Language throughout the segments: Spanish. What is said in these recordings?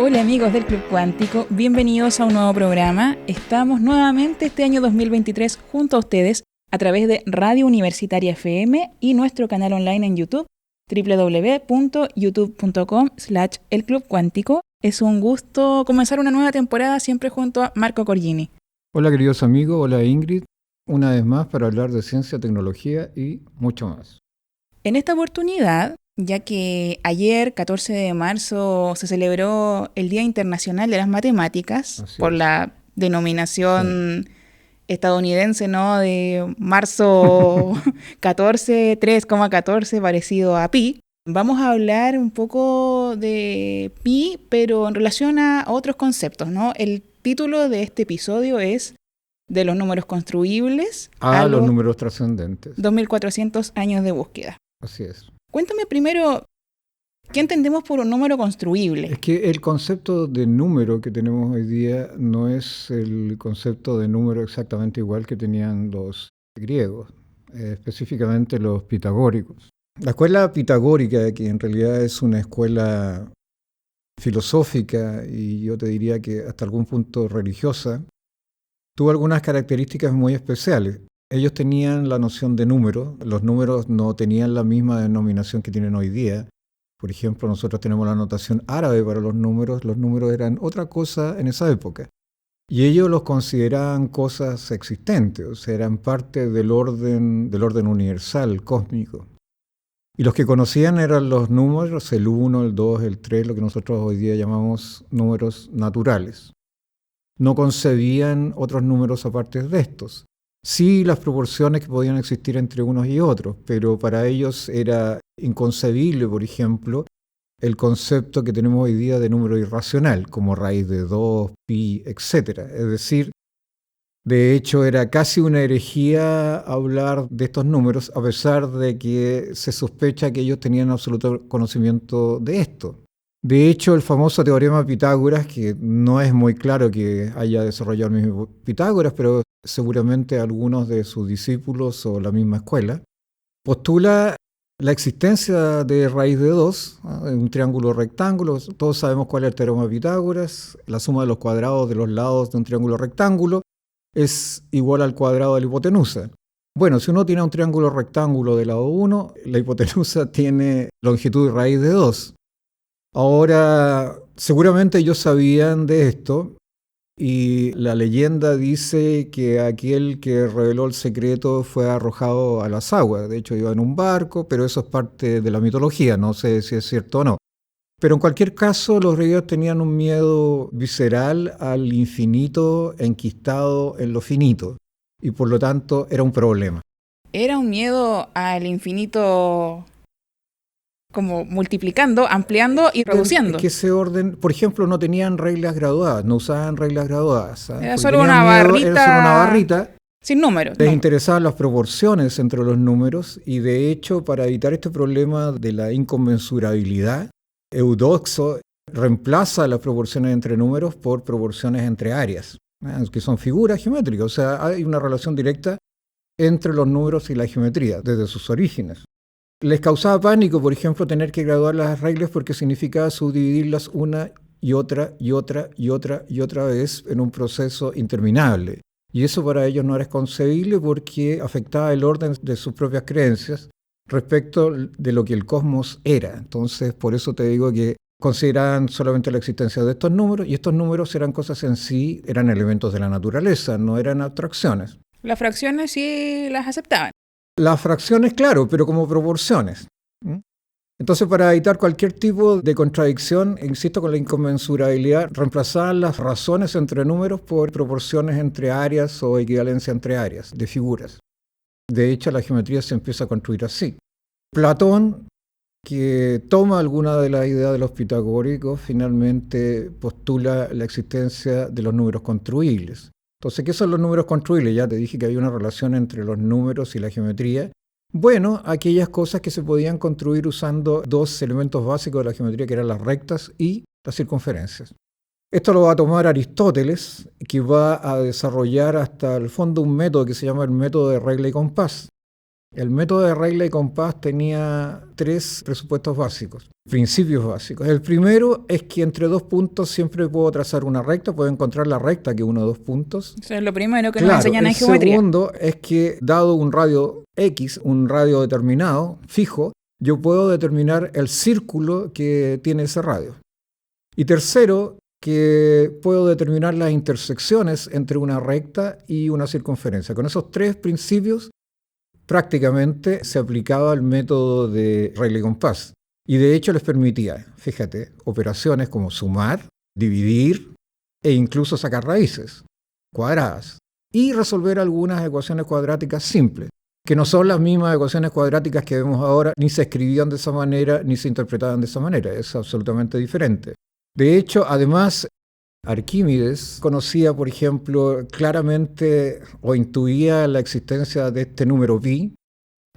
Hola amigos del Club Cuántico, bienvenidos a un nuevo programa. Estamos nuevamente este año 2023 junto a ustedes a través de Radio Universitaria FM y nuestro canal online en YouTube, www.youtube.com/elclubcuántico. Es un gusto comenzar una nueva temporada siempre junto a Marco Corgini. Hola queridos amigos, hola Ingrid, una vez más para hablar de ciencia, tecnología y mucho más. En esta oportunidad, ya que ayer, 14 de marzo, se celebró el Día Internacional de las Matemáticas, por la denominación estadounidense, ¿no? De marzo 14, 3,14, parecido a pi. Vamos a hablar un poco de pi, pero en relación a otros conceptos, ¿no? El título de este episodio es de los números construibles a los números trascendentes. 2400 años de búsqueda. Así es. Cuéntame primero, ¿qué entendemos por un número construible? Es que el concepto de número que tenemos hoy día no es el concepto de número exactamente igual que tenían los griegos, específicamente los pitagóricos. La escuela pitagórica, que en realidad es una escuela filosófica y yo te diría que hasta algún punto religiosa, tuvo algunas características muy especiales. Ellos tenían la noción de número, los números no tenían la misma denominación que tienen hoy día. Por ejemplo, nosotros tenemos la notación árabe para los números eran otra cosa en esa época. Y ellos los consideraban cosas existentes, o sea, eran parte del orden universal, cósmico. Y los que conocían eran los números, el 1, el 2, el 3, lo que nosotros hoy día llamamos números naturales. No concebían otros números aparte de estos. Sí, las proporciones que podían existir entre unos y otros, pero para ellos era inconcebible, por ejemplo, el concepto que tenemos hoy día de número irracional, como raíz de 2, pi, etc. Es decir, de hecho era casi una herejía hablar de estos números, a pesar de que se sospecha que ellos tenían absoluto conocimiento de esto. De hecho, el famoso teorema de Pitágoras, que no es muy claro que haya desarrollado el mismo Pitágoras, pero seguramente algunos de sus discípulos o la misma escuela, postula la existencia de raíz de 2, en un triángulo rectángulo. Todos sabemos cuál es el teorema de Pitágoras. La suma de los cuadrados de los lados de un triángulo rectángulo es igual al cuadrado de la hipotenusa. Bueno, si uno tiene un triángulo rectángulo de lado 1, la hipotenusa tiene longitud y raíz de 2. Ahora, seguramente ellos sabían de esto y la leyenda dice que aquel que reveló el secreto fue arrojado a las aguas. De hecho, iba en un barco, pero eso es parte de la mitología, no sé si es cierto o no. Pero en cualquier caso, los griegos tenían un miedo visceral al infinito enquistado en lo finito y por lo tanto era un problema. Era un miedo al infinito como multiplicando, ampliando y reduciendo. Es que ese orden, por ejemplo, no tenían reglas graduadas, no usaban reglas graduadas. Era solo una barrita sin números. Les interesaban las proporciones entre los números y de hecho, para evitar este problema de la inconmensurabilidad, Eudoxo reemplaza las proporciones entre números por proporciones entre áreas, que son figuras geométricas. O sea, hay una relación directa entre los números y la geometría desde sus orígenes. Les causaba pánico, por ejemplo, tener que graduar las reglas porque significaba subdividirlas una y otra y otra y otra y otra vez en un proceso interminable. Y eso para ellos no era concebible porque afectaba el orden de sus propias creencias respecto de lo que el cosmos era. Entonces, por eso te digo que consideraban solamente la existencia de estos números y estos números eran cosas en sí, eran elementos de la naturaleza, no eran abstracciones. Las fracciones sí las aceptaban. Las fracciones, claro, pero como proporciones. Entonces, para evitar cualquier tipo de contradicción, insisto con la inconmensurabilidad, reemplazar las razones entre números por proporciones entre áreas o equivalencia entre áreas de figuras. De hecho, la geometría se empieza a construir así. Platón, que toma alguna de las ideas de los pitagóricos, finalmente postula la existencia de los números construibles. Entonces, ¿qué son los números construibles? Ya te dije que hay una relación entre los números y la geometría. Bueno, aquellas cosas que se podían construir usando dos elementos básicos de la geometría, que eran las rectas y las circunferencias. Esto lo va a tomar Aristóteles, que va a desarrollar hasta el fondo un método que se llama el método de regla y compás. El método de regla y compás tenía 3 presupuestos básicos, principios básicos. El primero es que entre 2 puntos siempre puedo trazar una recta, puedo encontrar la recta que une 2 puntos. Eso es lo primero que nos enseñan en geometría. El segundo es que dado un radio X, un radio determinado, fijo, yo puedo determinar el círculo que tiene ese radio. Y tercero, que puedo determinar las intersecciones entre una recta y una circunferencia. Con esos 3 principios prácticamente se aplicaba el método de regla y compás. Y de hecho les permitía, fíjate, operaciones como sumar, dividir e incluso sacar raíces cuadradas. Y resolver algunas ecuaciones cuadráticas simples, que no son las mismas ecuaciones cuadráticas que vemos ahora, ni se escribían de esa manera, ni se interpretaban de esa manera. Es absolutamente diferente. De hecho, además, Arquímedes conocía, por ejemplo, claramente o intuía la existencia de este número pi.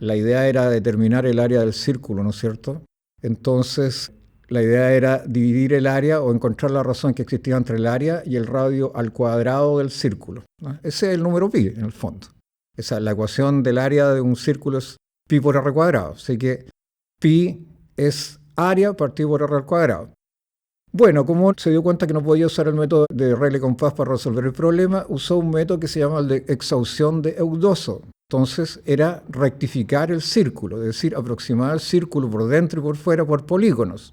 La idea era determinar el área del círculo, ¿no es cierto? Entonces, la idea era dividir el área o encontrar la razón que existía entre el área y el radio al cuadrado del círculo, ¿no? Ese es el número pi, en el fondo. La ecuación del área de un círculo es pi por r cuadrado. Así que pi es área partido por r al cuadrado. Bueno, como se dio cuenta que no podía usar el método de regla y compás para resolver el problema, usó un método que se llama el de exhaustión de Eudoso. Entonces era rectificar el círculo, es decir, aproximar el círculo por dentro y por fuera por polígonos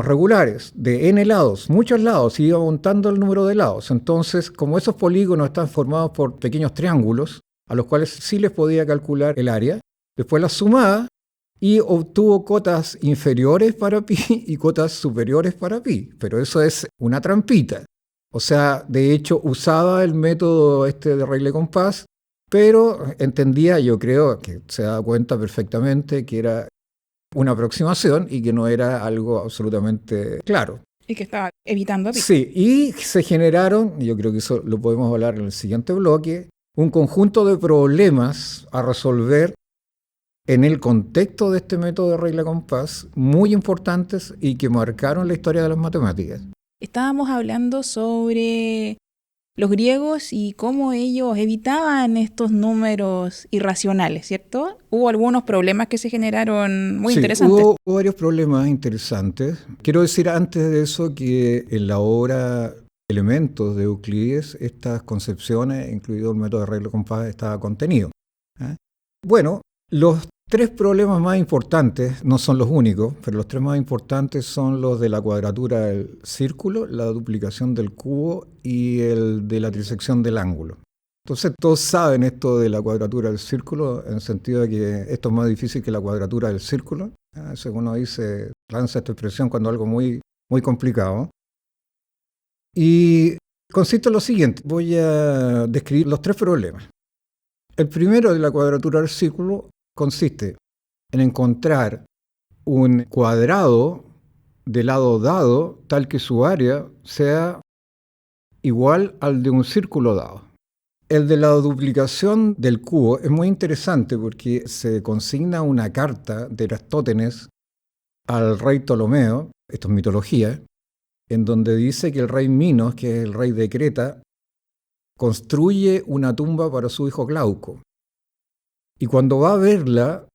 regulares, de n lados, muchos lados, y iba montando el número de lados. Entonces, como esos polígonos están formados por pequeños triángulos, a los cuales sí les podía calcular el área, después las sumaba, y obtuvo cotas inferiores para pi y cotas superiores para pi. Pero eso es una trampita. O sea, de hecho, usaba el método de regla y compás, pero entendía, yo creo, que se daba cuenta perfectamente que era una aproximación y que no era algo absolutamente claro. Y que estaba evitando pi. Sí, y se generaron, yo creo que eso lo podemos hablar en el siguiente bloque, un conjunto de problemas a resolver en el contexto de este método de regla compás, muy importantes y que marcaron la historia de las matemáticas. Estábamos hablando sobre los griegos y cómo ellos evitaban estos números irracionales, ¿cierto? Hubo algunos problemas que se generaron muy interesantes. Hubo varios problemas interesantes. Quiero decir antes de eso que en la obra Elementos de Euclides, estas concepciones, incluido el método de regla compás, estaba contenido. Bueno, los 3 problemas más importantes, no son los únicos, pero los 3 más importantes son los de la cuadratura del círculo, la duplicación del cubo y el de la trisección del ángulo. Entonces todos saben esto de la cuadratura del círculo, en el sentido de que esto es más difícil que la cuadratura del círculo. Según uno dice, lanza esta expresión cuando algo muy, muy complicado. Y consiste en lo siguiente, voy a describir los 3 problemas. El primero de la cuadratura del círculo consiste en encontrar un cuadrado de lado dado tal que su área sea igual al de un círculo dado. El de la duplicación del cubo es muy interesante porque se consigna una carta de Eratóstenes al rey Ptolomeo, esto es mitología, en donde dice que el rey Minos, que es el rey de Creta, construye una tumba para su hijo Glauco. Y cuando va a verla,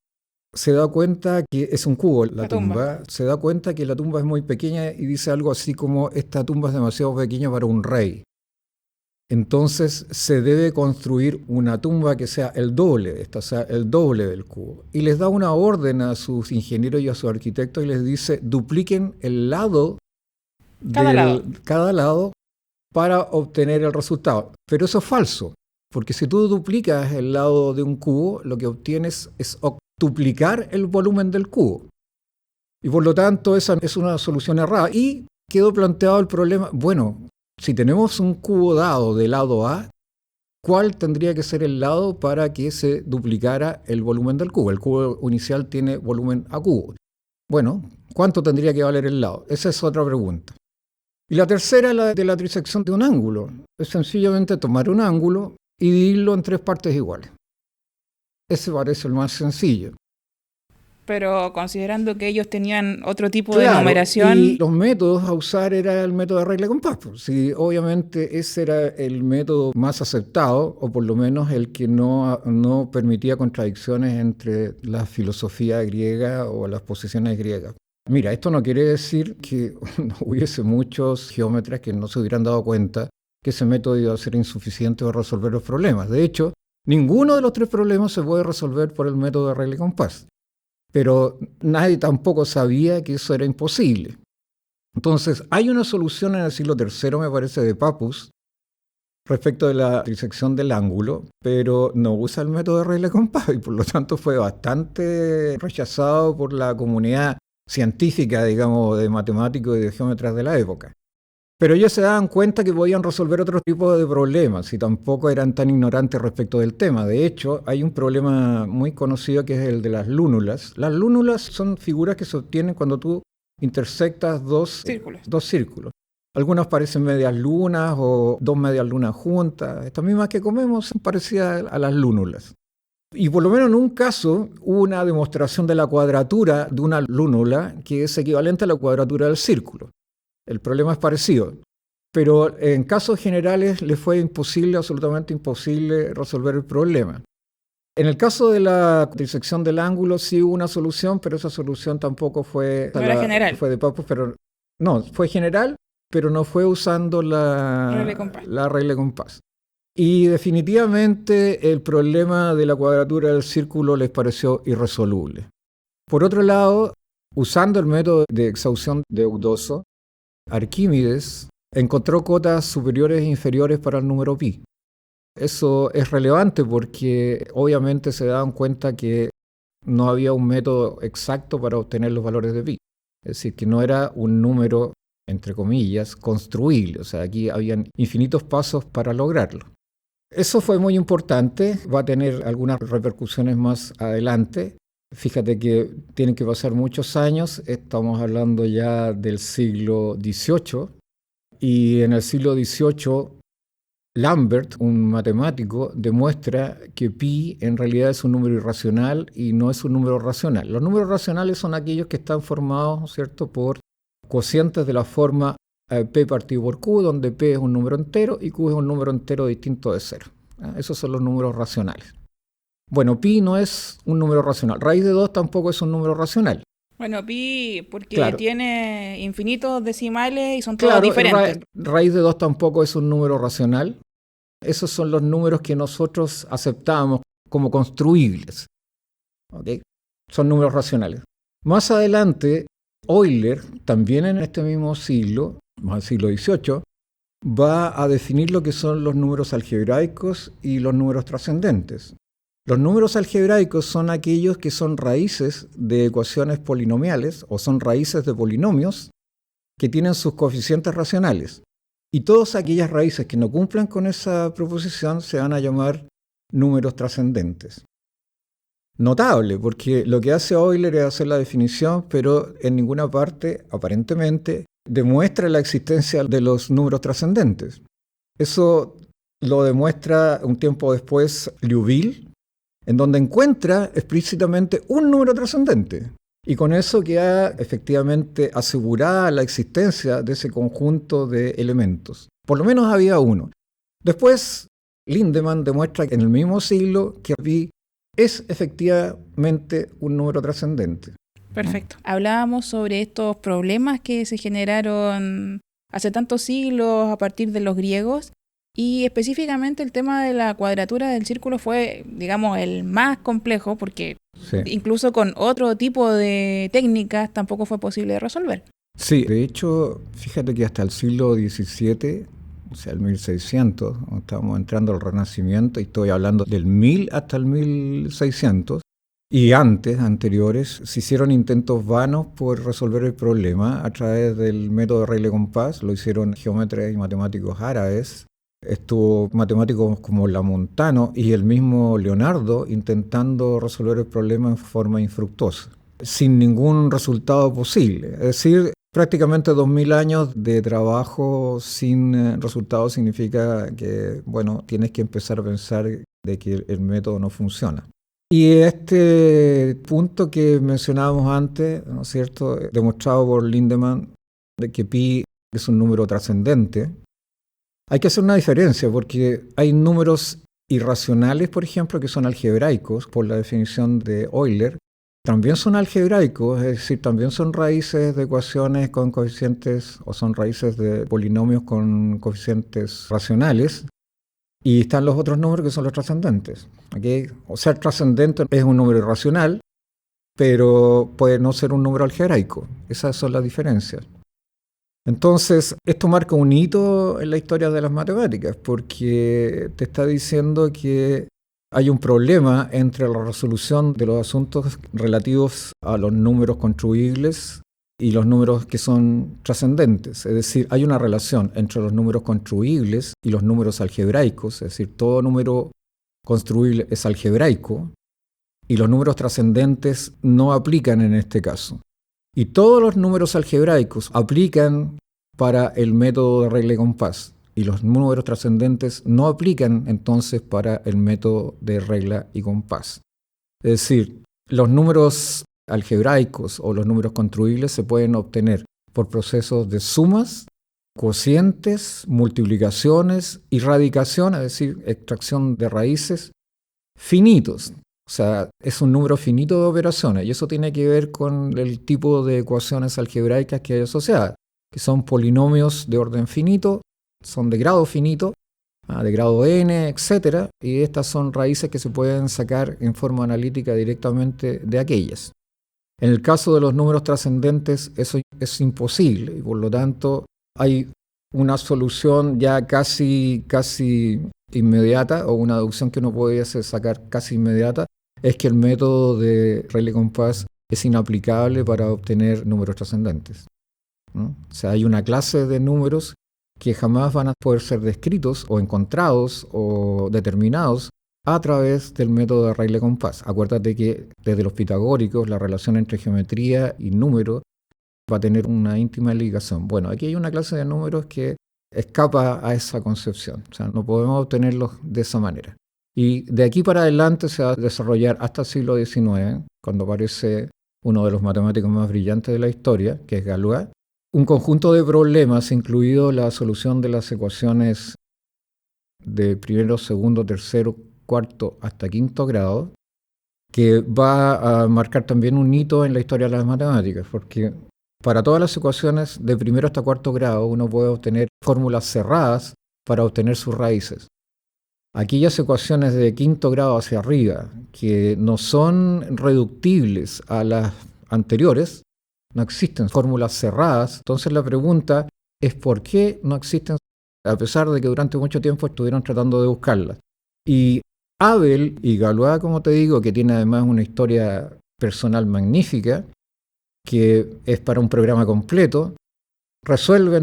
se da cuenta que es un cubo la tumba. Se da cuenta que la tumba es muy pequeña y dice algo así como, esta tumba es demasiado pequeña para un rey. Entonces se debe construir una tumba que sea el doble de esta, o sea, el doble del cubo. Y les da una orden a sus ingenieros y a sus arquitectos y les dice, dupliquen el lado cada lado para obtener el resultado. Pero eso es falso. Porque si tú duplicas el lado de un cubo, lo que obtienes es octuplicar el volumen del cubo. Y por lo tanto, esa es una solución errada. Y quedó planteado el problema, bueno, si tenemos un cubo dado de lado A, ¿cuál tendría que ser el lado para que se duplicara el volumen del cubo? El cubo inicial tiene volumen A cubo. Bueno, ¿cuánto tendría que valer el lado? Esa es otra pregunta. Y la tercera es la de la trisección de un ángulo. Es sencillamente tomar un ángulo y dividirlo en 3 partes iguales. Ese parece el más sencillo. Pero considerando que ellos tenían otro tipo de numeración... Y los métodos a usar era el método de regla de compás. Sí, obviamente ese era el método más aceptado, o por lo menos el que no permitía contradicciones entre la filosofía griega o las posiciones griegas. Mira, esto no quiere decir que no hubiese muchos geómetras que no se hubieran dado cuenta que ese método iba a ser insuficiente para resolver los problemas. De hecho, ninguno de los 3 problemas se puede resolver por el método de regla de compás. Pero nadie tampoco sabía que eso era imposible. Entonces, hay una solución en el siglo III, me parece, de Pappus, respecto de la trisección del ángulo, pero no usa el método de regla de compás y por lo tanto fue bastante rechazado por la comunidad científica, digamos, de matemáticos y de geómetras de la época. Pero ellos se daban cuenta que podían resolver otro tipo de problemas y tampoco eran tan ignorantes respecto del tema. De hecho, hay un problema muy conocido que es el de las lúnulas. Las lúnulas son figuras que se obtienen cuando tú intersectas dos círculos. Algunas parecen medias lunas o 2 medias lunas juntas. Estas mismas que comemos son parecidas a las lúnulas. Y por lo menos en un caso hubo una demostración de la cuadratura de una lúnula que es equivalente a la cuadratura del círculo. El problema es parecido, pero en casos generales le fue imposible, absolutamente imposible, resolver el problema. En el caso de la trisección del ángulo sí hubo una solución, pero esa solución tampoco fue... No era general. Fue de Pappus, pero... No, fue general, pero no fue usando la regla de compás. Y definitivamente el problema de la cuadratura del círculo les pareció irresoluble. Por otro lado, usando el método de exhaustión de Eudoso, Arquímedes encontró cotas superiores e inferiores para el número pi. Eso es relevante porque obviamente se daban cuenta que no había un método exacto para obtener los valores de pi. Es decir, que no era un número, entre comillas, construible. O sea, aquí habían infinitos pasos para lograrlo. Eso fue muy importante, va a tener algunas repercusiones más adelante. Fíjate que tienen que pasar muchos años, estamos hablando ya del siglo XVIII, y en el siglo XVIII Lambert, un matemático, demuestra que pi en realidad es un número irracional y no es un número racional. Los números racionales son aquellos que están formados, ¿cierto?, por cocientes de la forma p partido por q, donde p es un número entero y q es un número entero distinto de 0. Esos son los números racionales. Bueno, pi no es un número racional. Raíz de 2 tampoco es un número racional. Bueno, pi porque tiene infinitos decimales y son todos diferentes. Raíz de 2 tampoco es un número racional. Esos son los números que nosotros aceptamos como construibles. ¿Okay? Son números racionales. Más adelante, Euler, también en este mismo siglo, más el siglo XVIII, va a definir lo que son los números algebraicos y los números trascendentes. Los números algebraicos son aquellos que son raíces de ecuaciones polinomiales o son raíces de polinomios que tienen sus coeficientes racionales. Y todas aquellas raíces que no cumplan con esa proposición se van a llamar números trascendentes. Notable, porque lo que hace Euler es hacer la definición, pero en ninguna parte, aparentemente, demuestra la existencia de los números trascendentes. Eso lo demuestra un tiempo después Liouville, en donde encuentra explícitamente un número trascendente. Y con eso queda efectivamente asegurada la existencia de ese conjunto de elementos. Por lo menos había uno. Después, Lindemann demuestra en el mismo siglo que pi es efectivamente un número trascendente. Perfecto. Hablábamos sobre estos problemas que se generaron hace tantos siglos a partir de los griegos. Y específicamente el tema de la cuadratura del círculo fue, digamos, el más complejo porque incluso con otro tipo de técnicas tampoco fue posible de resolver. Sí, de hecho, fíjate que hasta el siglo XVII, o sea, el 1600, estábamos entrando al Renacimiento y estoy hablando del 1000 hasta el 1600, y anteriores, se hicieron intentos vanos por resolver el problema a través del método de regla de compás. Lo hicieron geómetras y matemáticos árabes. Estuvo matemáticos como Lamontano y el mismo Leonardo intentando resolver el problema en forma infructuosa, sin ningún resultado posible. Es decir, prácticamente 2000 años de trabajo sin resultado significa que, bueno, tienes que empezar a pensar de que el método no funciona. Y este punto que mencionábamos antes, ¿no es cierto?, demostrado por Lindemann, de que pi es un número trascendente, hay que hacer una diferencia porque hay números irracionales, por ejemplo, que son algebraicos, por la definición de Euler. También son algebraicos, es decir, también son raíces de ecuaciones con coeficientes o son raíces de polinomios con coeficientes racionales. Y están los otros números que son los trascendentes. ¿Okay? O sea, trascendente es un número irracional, pero puede no ser un número algebraico. Esas son las diferencias. Entonces, esto marca un hito en la historia de las matemáticas, porque te está diciendo que hay un problema entre la resolución de los asuntos relativos a los números construibles y los números que son trascendentes. Es decir, hay una relación entre los números construibles y los números algebraicos, es decir, todo número construible es algebraico y los números trascendentes no aplican en este caso. Y todos los números algebraicos aplican para el método de regla y compás y los números trascendentes no aplican entonces para el método de regla y compás. Es decir, los números algebraicos o los números construibles se pueden obtener por procesos de sumas, cocientes, multiplicaciones y radicación, es decir, extracción de raíces, finitos. O sea, es un número finito de operaciones y eso tiene que ver con el tipo de ecuaciones algebraicas que hay asociadas, que son polinomios de orden finito, son de grado finito, de grado n, etc. Y estas son raíces que se pueden sacar en forma analítica directamente de aquellas. En el caso de los números trascendentes eso es imposible y por lo tanto hay una solución ya casi inmediata o una deducción que uno pudiese sacar casi inmediata es que el método de regla y compás es inaplicable para obtener números trascendentes, ¿no? O sea, hay una clase de números que jamás van a poder ser descritos o encontrados o determinados a través del método de regla y compás. Acuérdate que desde los pitagóricos la relación entre geometría y número va a tener una íntima ligación. Bueno, aquí hay una clase de números que escapa a esa concepción. O sea, no podemos obtenerlos de esa manera. Y de aquí para adelante se va a desarrollar hasta el siglo XIX, cuando aparece uno de los matemáticos más brillantes de la historia, que es Galois, un conjunto de problemas, incluido la solución de las ecuaciones de primero, segundo, tercero, cuarto hasta quinto grado, que va a marcar también un hito en la historia de las matemáticas, porque para todas las ecuaciones de primero hasta cuarto grado uno puede obtener fórmulas cerradas para obtener sus raíces. Aquellas ecuaciones de quinto grado hacia arriba que no son reductibles a las anteriores, no existen fórmulas cerradas. Entonces la pregunta es ¿por qué no existen? A pesar de que durante mucho tiempo estuvieron tratando de buscarlas. Y Abel y Galois, como te digo, que tiene además una historia personal magnífica, que es para un programa completo,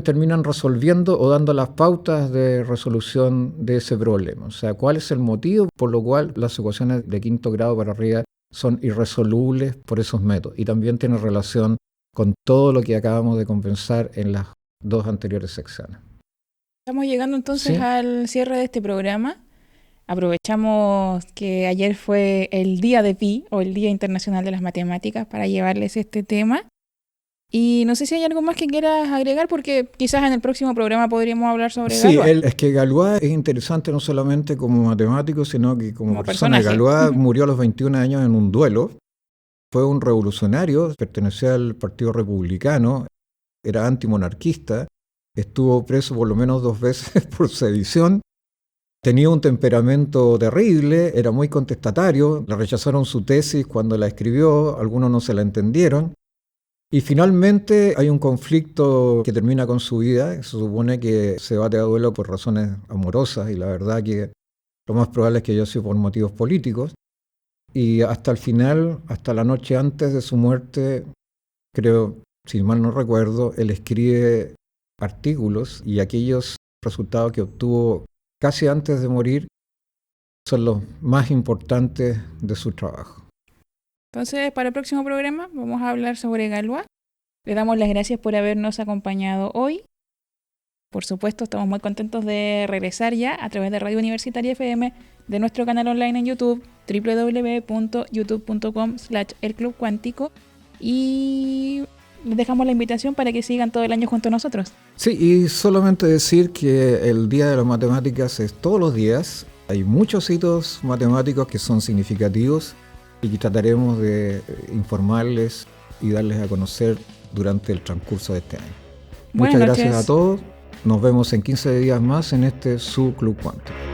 terminan resolviendo o dando las pautas de resolución de ese problema. O sea, ¿cuál es el motivo por lo cual las ecuaciones de quinto grado para arriba son irresolubles por esos métodos? Y también tiene relación con todo lo que acabamos de conversar en las dos anteriores secciones. Estamos llegando entonces al cierre de este programa. Aprovechamos que ayer fue el Día de Pi, o el Día Internacional de las Matemáticas, para llevarles este tema. Y no sé si hay algo más que quieras agregar, porque quizás en el próximo programa podríamos hablar sobre Galois. Sí, es que Galois es interesante no solamente como matemático, sino que como persona. Galois murió a los 21 años en un duelo. Fue un revolucionario, pertenecía al Partido Republicano, era antimonarquista, estuvo preso por lo menos 2 veces por sedición. Tenía un temperamento terrible, era muy contestatario, le rechazaron su tesis cuando la escribió, algunos no se la entendieron. Y finalmente hay un conflicto que termina con su vida, se supone que se bate a duelo por razones amorosas y la verdad que lo más probable es que haya sido por motivos políticos. Y hasta el final, hasta la noche antes de su muerte, creo, si mal no recuerdo, él escribe artículos y aquellos resultados que obtuvo casi antes de morir son los más importantes de su trabajo. Entonces, para el próximo programa vamos a hablar sobre Galois. Le damos las gracias por habernos acompañado hoy Por supuesto, estamos muy contentos de regresar ya a través de Radio Universitaria FM, de nuestro canal online en YouTube, www.youtube.com/elclubcuántico, y les dejamos la invitación para que sigan todo el año junto a nosotros. Sí, y solamente decir que el Día de las Matemáticas es todos los días. Hay muchos hitos matemáticos que son significativos y que trataremos de informarles y darles a conocer durante el transcurso de este año. Muchas gracias a todos. Nos vemos en 15 días más en este su Club Cuántico.